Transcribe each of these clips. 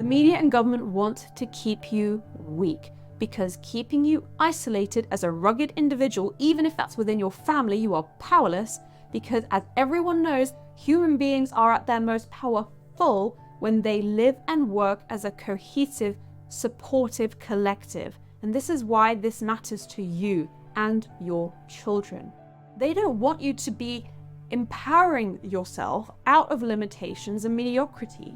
media and government want to keep you weak, because keeping you isolated as a rugged individual, even if that's within your family, you are powerless, because as everyone knows, human beings are at their most powerful when they live and work as a cohesive, supportive collective. And this is why this matters to you and your children. They don't want you to be empowering yourself out of limitations and mediocrity.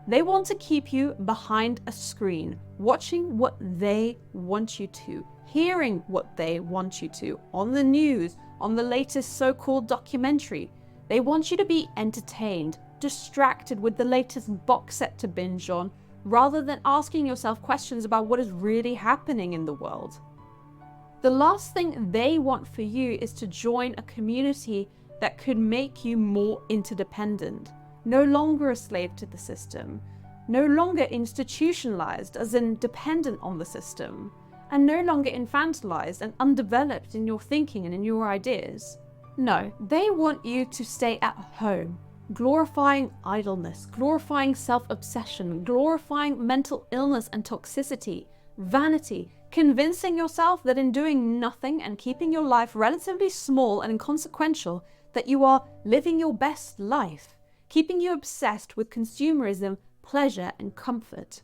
They want to keep you behind a screen, watching what they want you to, hearing what they want you to, on the news, on the latest so-called documentary. They want you to be entertained, distracted with the latest box set to binge on, rather than asking yourself questions about what is really happening in the world. The last thing they want for you is to join a community that could make you more interdependent, no longer a slave to the system, no longer institutionalized as in dependent on the system, and no longer infantilized and undeveloped in your thinking and in your ideas. No, they want you to stay at home, glorifying idleness, glorifying self-obsession, glorifying mental illness and toxicity, vanity, convincing yourself that in doing nothing and keeping your life relatively small and inconsequential, that you are living your best life, keeping you obsessed with consumerism, pleasure, and comfort.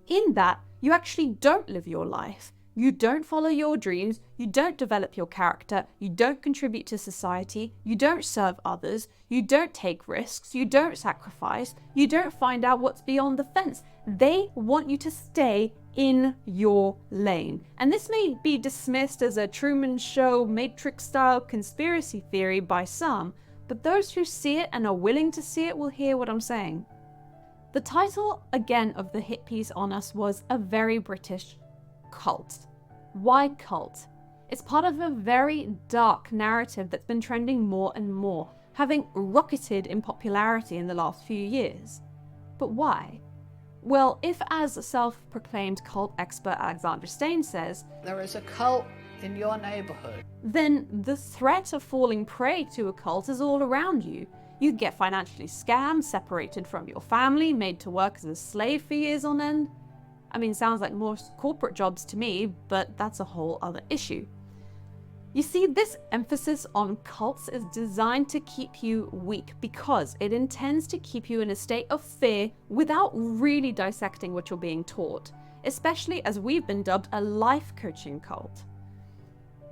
In that, you actually don't live your life. You don't follow your dreams, you don't develop your character, you don't contribute to society, you don't serve others, you don't take risks, you don't sacrifice, you don't find out what's beyond the fence. They want you to stay in your lane. And this may be dismissed as a Truman Show, Matrix-style conspiracy theory by some, but those who see it and are willing to see it will hear what I'm saying. The title, again, of the hit piece on us was A Very British Cult. Why cult? It's part of a very dark narrative that's been trending more and more, having rocketed in popularity in the last few years. But why? Well, if, as self-proclaimed cult expert Alexandra Stain says, there is a cult in your neighborhood, then the threat of falling prey to a cult is all around you. You get financially scammed, separated from your family, made to work as a slave for years on end. I mean, sounds like most corporate jobs to me, but that's a whole other issue. You see, this emphasis on cults is designed to keep you weak because it intends to keep you in a state of fear without really dissecting what you're being taught, especially as we've been dubbed a life coaching cult.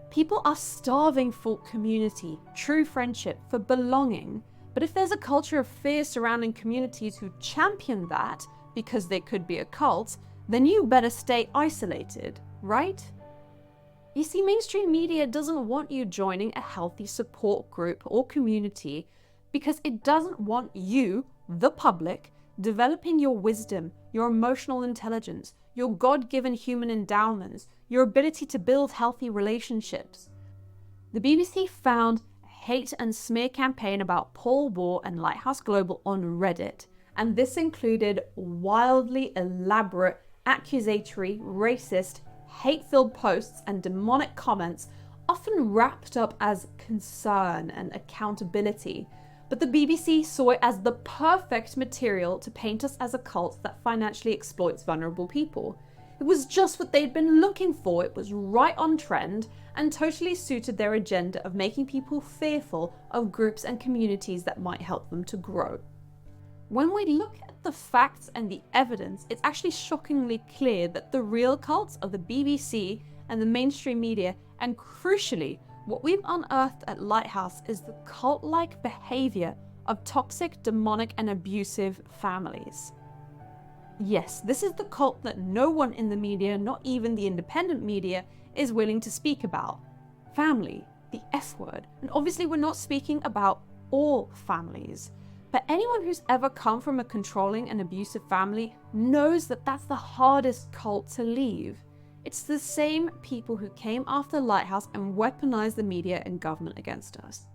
People are starving for community, true friendship, for belonging. But if there's a culture of fear surrounding communities who champion that because they could be a cult, then you better stay isolated, right? You see, mainstream media doesn't want you joining a healthy support group or community because it doesn't want you, the public, developing your wisdom, your emotional intelligence, your God-given human endowments, your ability to build healthy relationships. The BBC found hate and smear campaign about Paul War and Lighthouse Global on Reddit, and this included wildly elaborate, accusatory, racist, hate-filled posts and demonic comments, often wrapped up as concern and accountability. But the BBC saw it as the perfect material to paint us as a cult that financially exploits vulnerable people. It was just what they'd been looking for. It was right on trend and totally suited their agenda of making people fearful of groups and communities that might help them to grow. When we look at the facts and the evidence, it's actually shockingly clear that the real cults are the BBC and the mainstream media, and crucially, what we've unearthed at Lighthouse is the cult-like behavior of toxic, demonic, and abusive families. Yes, this is the cult that no one in the media, not even the independent media, is willing to speak about. Family, the F word. And obviously we're not speaking about all families. But anyone who's ever come from a controlling and abusive family knows that that's the hardest cult to leave. It's the same people who came after Lighthouse and weaponized the media and government against us.